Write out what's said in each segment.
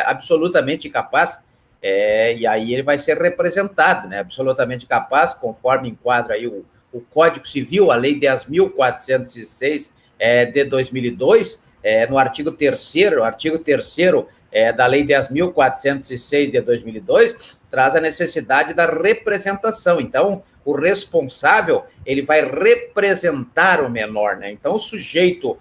absolutamente incapaz, e aí ele vai ser representado, né? Absolutamente capaz, conforme enquadra aí o Código Civil, a Lei 10.406 de 2002, no artigo 3º da Lei 10.406 de 2002, traz a necessidade da representação. Então, o responsável, ele vai representar o menor, né? Então, o sujeito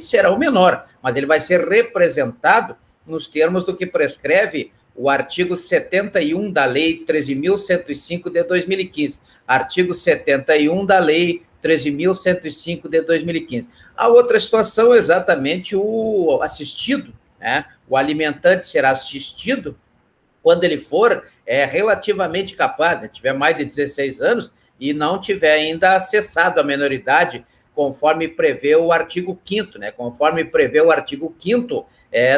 será o menor, mas ele vai ser representado nos termos do que prescreve o artigo 71 da Lei 13.105 de 2015. Artigo 71 da Lei 13.105 de 2015. A outra situação é exatamente o assistido, né? O alimentante será assistido quando ele for relativamente capaz, né? Tiver mais de 16 anos e não tiver ainda acessado a menoridade, conforme prevê o artigo 5º, né? Conforme prevê o artigo 5º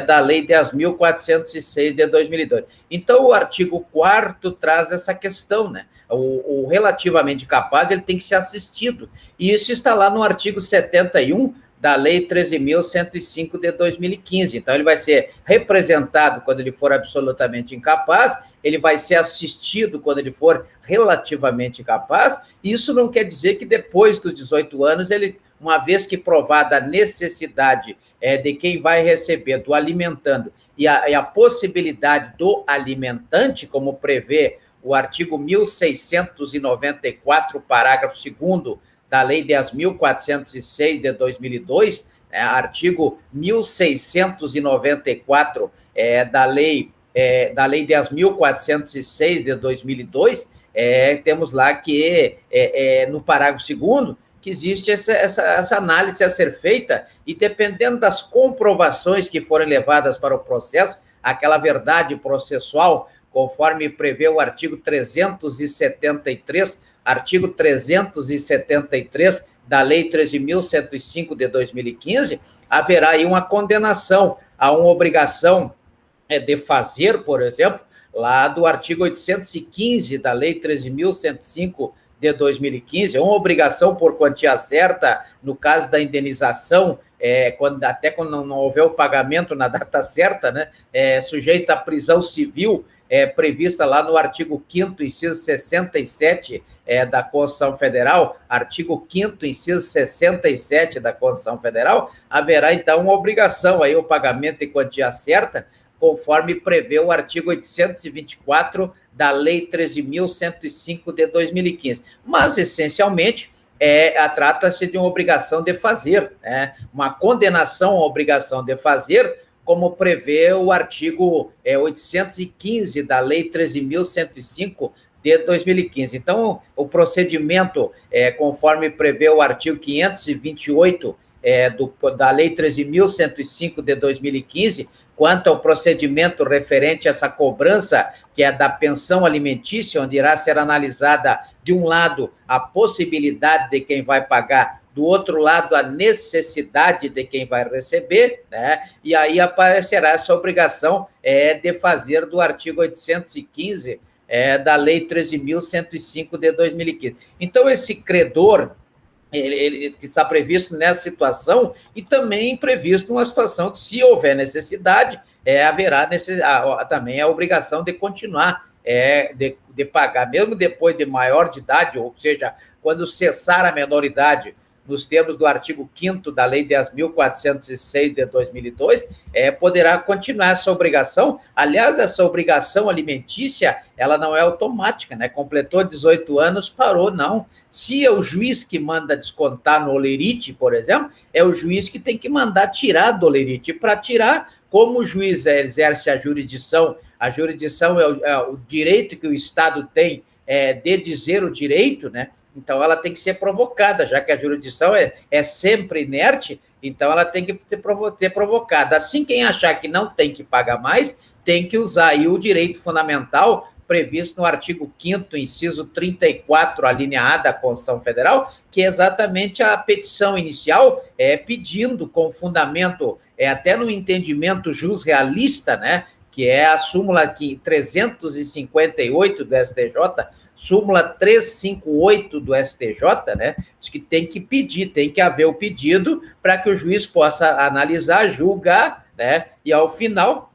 da Lei 10.406 de 2002. Então, o artigo 4º traz essa questão, né? O relativamente capaz, ele tem que ser assistido. E isso está lá no artigo 71 da Lei 13.105 de 2015. Então, ele vai ser representado quando ele for absolutamente incapaz, ele vai ser assistido quando ele for relativamente capaz. Isso não quer dizer que depois dos 18 anos, ele, uma vez que provada a necessidade de quem vai receber, do alimentando, e a possibilidade do alimentante, como prevê o artigo 1694, parágrafo 2º, da Lei 10.406 de 2002, artigo 1694 da Lei 10.406 de 2002, temos lá que, no parágrafo 2º, que existe essa análise a ser feita, e dependendo das comprovações que forem levadas para o processo, aquela verdade processual, conforme prevê o artigo 373 da Lei 13.105 de 2015, haverá aí uma condenação a uma obrigação de fazer, por exemplo, lá do artigo 815 da Lei 13.105 de 2015, uma obrigação por quantia certa, no caso da indenização, até quando não houver o pagamento na data certa, né, sujeita à prisão civil, prevista lá no artigo 5º, inciso 67 da Constituição Federal, artigo 5º, inciso 67 da Constituição Federal, haverá, então, uma obrigação aí, o pagamento de quantia certa, conforme prevê o artigo 824 da Lei 13.105 de 2015. Mas, essencialmente, trata-se de uma obrigação de fazer, né? Uma condenação à obrigação de fazer, como prevê o artigo 815 da Lei 13.105 de 2015. Então, o procedimento, conforme prevê o artigo 528 da Lei 13.105 de 2015, quanto ao procedimento referente a essa cobrança, que é da pensão alimentícia, onde irá ser analisada, de um lado, a possibilidade de quem vai pagar, do outro lado, a necessidade de quem vai receber, né? E aí aparecerá essa obrigação de fazer do artigo 815 da Lei 13.105 de 2015. Então, esse credor, ele está previsto nessa situação, e também previsto uma situação que, se houver necessidade, haverá também a obrigação de continuar de pagar, mesmo depois de maior de idade, ou seja, quando cessar a menoridade, nos termos do artigo 5º da Lei 10.406 de 2002, poderá continuar essa obrigação. Aliás, essa obrigação alimentícia, ela não é automática, né? Completou 18 anos, parou, não. Se é o juiz que manda descontar no olerite, por exemplo, é o juiz que tem que mandar tirar do olerite. Para tirar, como o juiz exerce a jurisdição é o direito que o Estado tem de dizer o direito, né? Então, ela tem que ser provocada, já que a jurisdição é sempre inerte, então ela tem que ter provocada. Assim, quem achar que não tem que pagar mais, tem que usar aí o direito fundamental previsto no artigo 5º, inciso 34, a linha A da Constituição Federal, que é exatamente a petição inicial, pedindo com fundamento, até no entendimento jusrealista, né, que é a súmula 358 do STJ, súmula 358 do STJ, né, diz que tem que pedir, tem que haver o pedido para que o juiz possa analisar, julgar, né, e ao final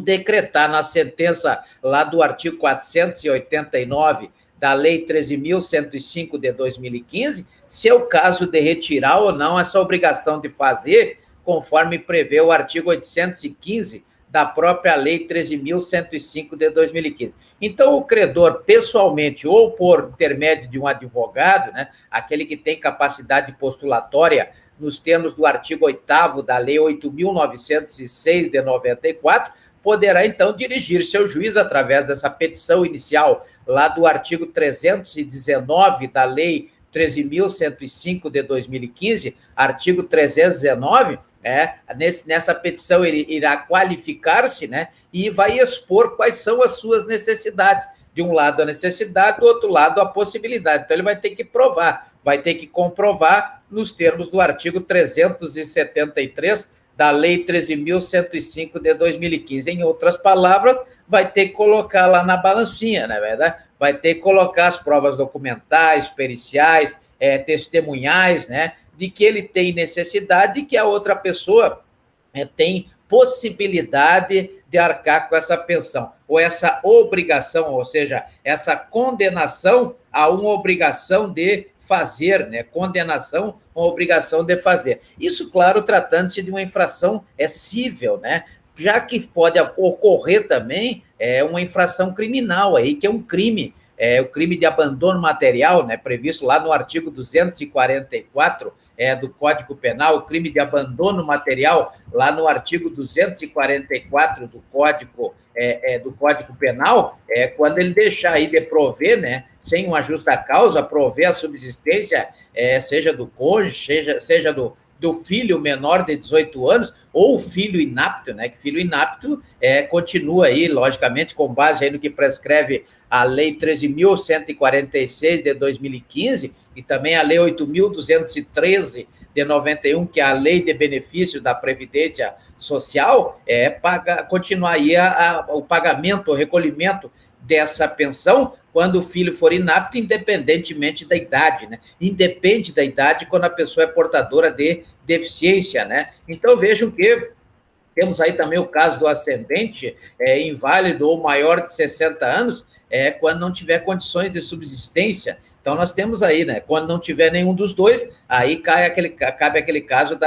decretar na sentença lá do artigo 489 da Lei 13.105 de 2015, se é o caso de retirar ou não essa obrigação de fazer, conforme prevê o artigo 815 da própria Lei 13.105 de 2015. Então, o credor, pessoalmente ou por intermédio de um advogado, né, aquele que tem capacidade postulatória nos termos do artigo 8º da Lei 8.906 de 94, poderá, então, dirigir-se ao juiz através dessa petição inicial lá do artigo 319 da Lei 13.105 de 2015, artigo 319, nessa petição ele irá qualificar-se, né, e vai expor quais são as suas necessidades. De um lado a necessidade, do outro lado a possibilidade. Então ele vai ter que provar, vai ter que comprovar nos termos do artigo 373 da Lei 13.105 de 2015. Em outras palavras, vai ter que colocar lá na balancinha, não é verdade? Vai ter que colocar as provas documentais, periciais, testemunhais, né, de que ele tem necessidade e que a outra pessoa tem possibilidade de arcar com essa pensão, ou essa obrigação, ou seja, essa condenação a uma obrigação de fazer, né? Condenação a uma obrigação de fazer. Isso, claro, tratando-se de uma infração cível, né? Já que pode ocorrer também uma infração criminal aí, que é um crime, o crime de abandono material, né? Previsto lá no artigo 244 do Código Penal, o crime de abandono material, lá no artigo 244 do Código Penal, quando ele deixar aí de prover, né, sem uma justa causa, prover a subsistência, seja do cônjuge, seja do filho menor de 18 anos, ou o filho inapto, né? Que filho inapto continua aí, logicamente, com base aí no que prescreve a Lei 13.146 de 2015 e também a Lei 8.213 de 91, que é a Lei de Benefícios da Previdência Social, continuar aí o pagamento, o recolhimento dessa pensão quando o filho for inapto, independentemente da idade, né? Independe da idade quando a pessoa é portadora de deficiência, né? Então, vejam que temos aí também o caso do ascendente inválido ou maior de 60 anos, quando não tiver condições de subsistência. Então, nós temos aí, né? Quando não tiver nenhum dos dois, aí cabe aquele caso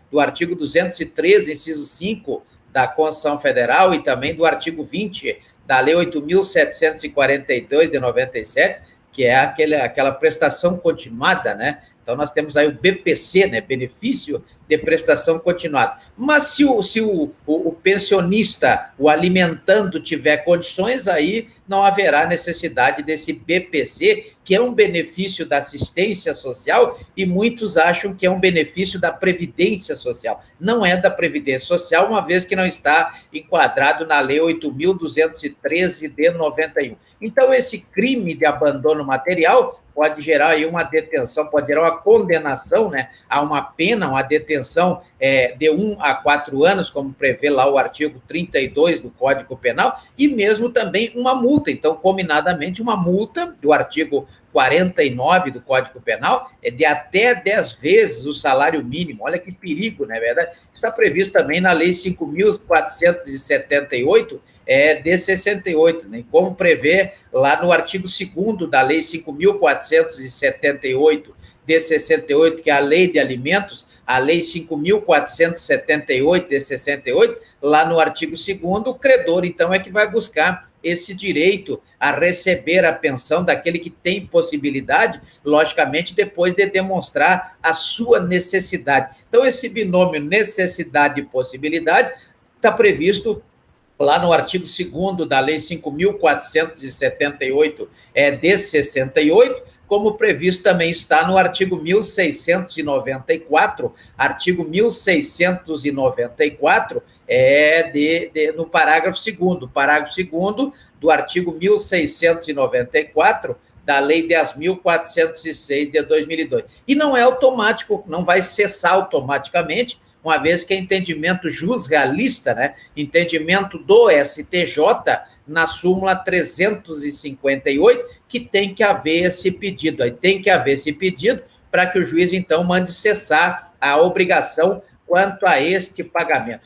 do artigo 213, inciso 5 da Constituição Federal e também do artigo 20 da Lei 8.742 de 97, que é aquela prestação continuada, né? Então, nós temos aí o BPC, né? Benefício de prestação continuada. Mas se o pensionista, o alimentando, tiver condições, aí não haverá necessidade desse BPC, que é um benefício da assistência social, e muitos acham que é um benefício da Previdência Social. Não é da Previdência Social, uma vez que não está enquadrado na Lei 8.213 de 91. Então, esse crime de abandono material pode gerar aí uma detenção, pode gerar uma condenação, né, a uma pena, uma detenção de 1 a 4 anos, como prevê lá o artigo 32 do Código Penal, e mesmo também uma multa. Então, combinadamente, uma multa do artigo 49 do Código Penal de até 10 vezes o salário mínimo. Olha que perigo, não é verdade? Está previsto também na Lei 5.478 de 68, né? Como prevê lá no artigo 2º da Lei 5.478 de 68, que é a Lei de Alimentos, a Lei 5.478 de 68, lá no artigo 2º, o credor, então, é que vai buscar esse direito a receber a pensão daquele que tem possibilidade, logicamente, depois de demonstrar a sua necessidade. Então, esse binômio necessidade e possibilidade está previsto lá no artigo 2º da Lei 5.478 de 68, como previsto também está no artigo 1694, no parágrafo 2º. Parágrafo 2º do artigo 1694 da Lei 10.406 de 2002. E não é automático, não vai cessar automaticamente, uma vez que é entendimento jusgalista, né? Entendimento do STJ, na súmula 358, que tem que haver esse pedido. Aí tem que haver esse pedido para que o juiz, então, mande cessar a obrigação quanto a este pagamento.